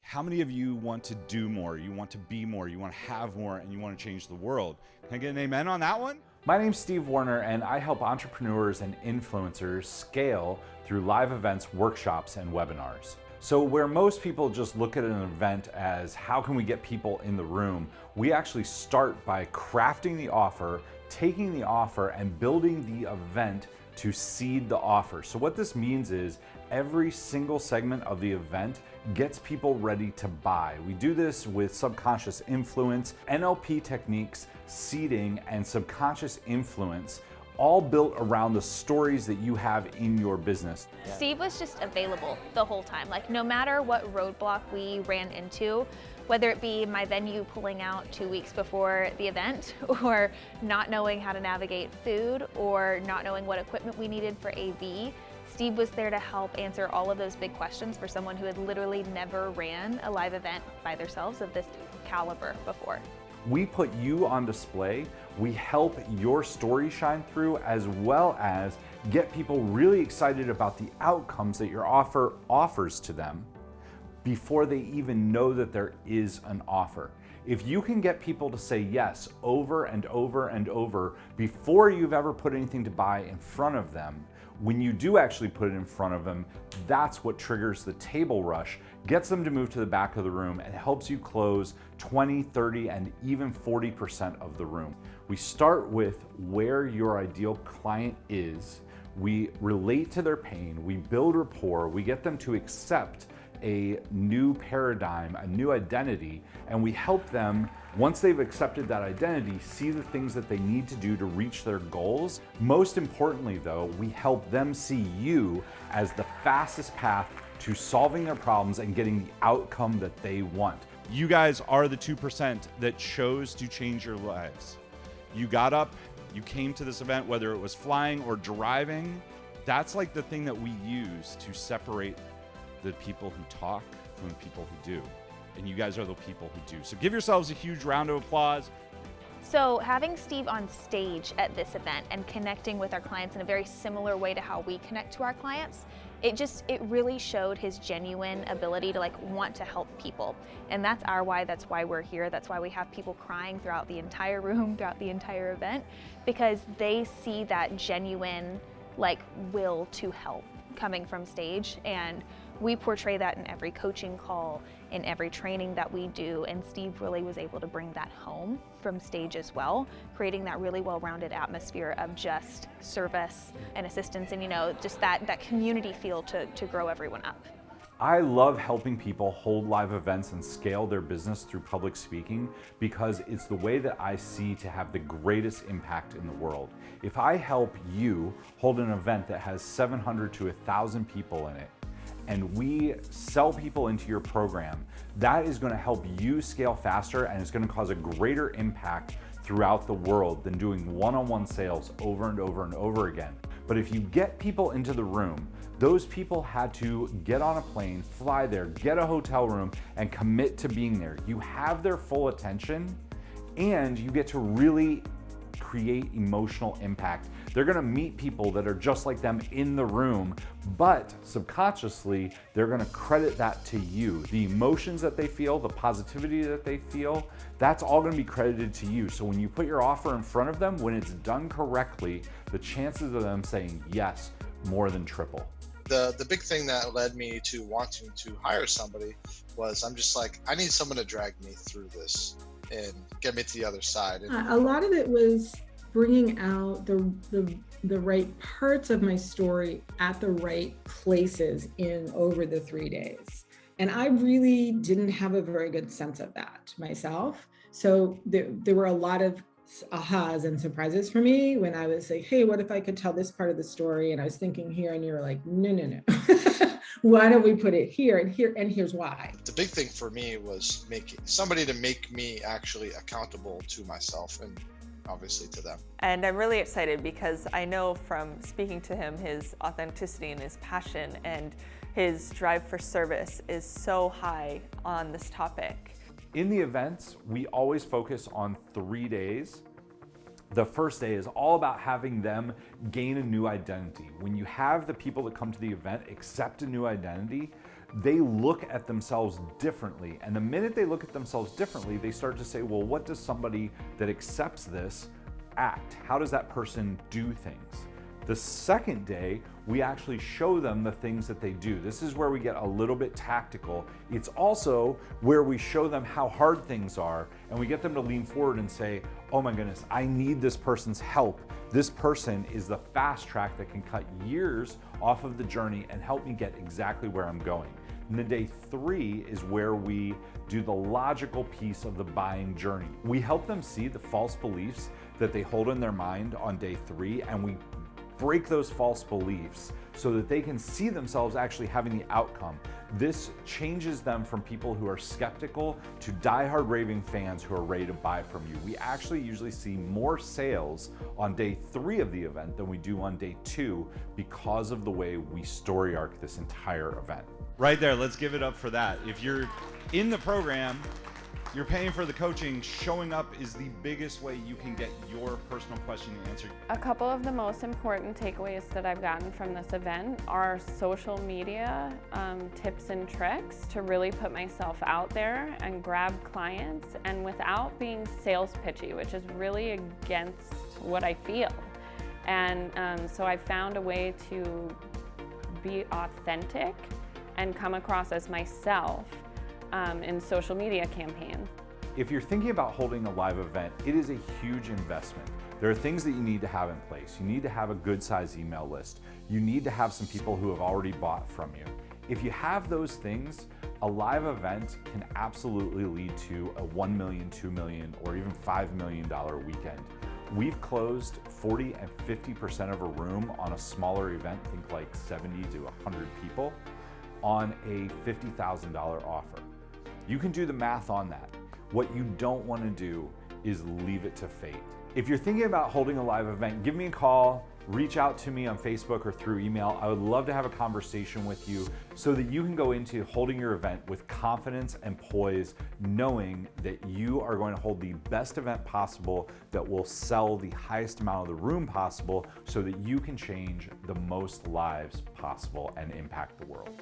How many of you want to do more? You want to be more, you want to have more, and you want to change the world? Can I get an amen on that one? My name's Steve Werner, and I help entrepreneurs and influencers scale through live events, workshops, and webinars. So where most people just look at an event as how can we get people in the room, we actually start by crafting the offer, taking the offer, and building the event to seed the offer. So what this means is every single segment of the event gets people ready to buy. We do this with subconscious influence, NLP techniques, seeding, and subconscious influence, all built around the stories that you have in your business. Steve was just available the whole time. Like, no matter what roadblock we ran into, whether it be my venue pulling out 2 weeks before the event, or not knowing how to navigate food, or not knowing what equipment we needed for AV, Steve was there to help answer all of those big questions for someone who had literally never ran a live event by themselves of this caliber before. We put you on display, we help your story shine through, as well as get people really excited about the outcomes that your offer offers to them before they even know that there is an offer. If you can get people to say yes over and over and over before you've ever put anything to buy in front of them, when you do actually put it in front of them, that's what triggers the table rush, gets them to move to the back of the room, and helps you close 20, 30, and even 40% of the room. We start with where your ideal client is, we relate to their pain, we build rapport, we get them to accept a new paradigm, a new identity, and we help them, once they've accepted that identity, see the things that they need to do to reach their goals. Most importantly though, we help them see you as the fastest path to solving their problems and getting the outcome that they want. You guys are the 2% that chose to change your lives. You got up, you came to this event, whether it was flying or driving. That's like the thing that we use to separate the people who talk from the people who do. And you guys are the people who do. So give yourselves a huge round of applause. So having Steve on stage at this event and connecting with our clients in a very similar way to how we connect to our clients, it really showed his genuine ability to want to help people. And that's our why, that's why we're here, that's why we have people crying throughout the entire room, throughout the entire event, because they see that genuine will to help coming from stage, and we portray that in every coaching call, in every training that we do, and Steve really was able to bring that home from stage as well, creating that really well-rounded atmosphere of just service and assistance, and just that community feel to grow everyone up. I love helping people hold live events and scale their business through public speaking because it's the way that I see to have the greatest impact in the world. If I help you hold an event that has 700 to 1,000 people in it, and we sell people into your program, that is going to help you scale faster, and it's going to cause a greater impact throughout the world than doing one-on-one sales over and over and over again. But if you get people into the room, those people had to get on a plane, fly there, get a hotel room, and commit to being there. You have their full attention, and you get to really create emotional impact. They're gonna meet people that are just like them in the room, but subconsciously, they're gonna credit that to you. The emotions that they feel, the positivity that they feel, that's all gonna be credited to you. So when you put your offer in front of them, when it's done correctly, the chances of them saying yes more than triple. The big thing that led me to wanting to hire somebody was I'm just like, I need someone to drag me through this and get me to the other side. A lot of it was bringing out the right parts of my story at the right places in over the 3 days. And I really didn't have a very good sense of that myself. So there were a lot of ahas and surprises for me when I was like, hey, what if I could tell this part of the story? And I was thinking here, and you were like, no. Why don't we put it here and here, and here's why. The big thing for me was making somebody to make me actually accountable to myself and obviously to them. And I'm really excited because I know from speaking to him, his authenticity and his passion and his drive for service is so high on this topic. In the events, we always focus on 3 days. The first day is all about having them gain a new identity. When you have the people that come to the event accept a new identity, they look at themselves differently. And the minute they look at themselves differently, they start to say, well, what does somebody that accepts this act? How does that person do things? The second day, we actually show them the things that they do. This is where we get a little bit tactical. It's also where we show them how hard things are, and we get them to lean forward and say, oh my goodness, I need this person's help. This person is the fast track that can cut years off of the journey and help me get exactly where I'm going. And then day 3 is where we do the logical piece of the buying journey. We help them see the false beliefs that they hold in their mind on day 3, and we break those false beliefs so that they can see themselves actually having the outcome. This changes them from people who are skeptical to diehard raving fans who are ready to buy from you. We actually usually see more sales on day 3 of the event than we do on day 2 because of the way we story arc this entire event. Right there, let's give it up for that. If you're in the program, you're paying for the coaching, showing up is the biggest way you can get your personal question answered. A couple of the most important takeaways that I've gotten from this event are social media tips and tricks to really put myself out there and grab clients, and without being sales pitchy, which is really against what I feel. And so I found a way to be authentic and come across as myself in social media campaigns. If you're thinking about holding a live event, it is a huge investment. There are things that you need to have in place. You need to have a good size email list. You need to have some people who have already bought from you. If you have those things, a live event can absolutely lead to a $1 million, $2 million, or even $5 million weekend. We've closed 40 and 50% of a room on a smaller event, think like 70 to 100 people, on a $50,000 offer. You can do the math on that. What you don't want to do is leave it to fate. If you're thinking about holding a live event, give me a call, reach out to me on Facebook or through email. I would love to have a conversation with you so that you can go into holding your event with confidence and poise, knowing that you are going to hold the best event possible that will sell the highest amount of the room possible so that you can change the most lives possible and impact the world.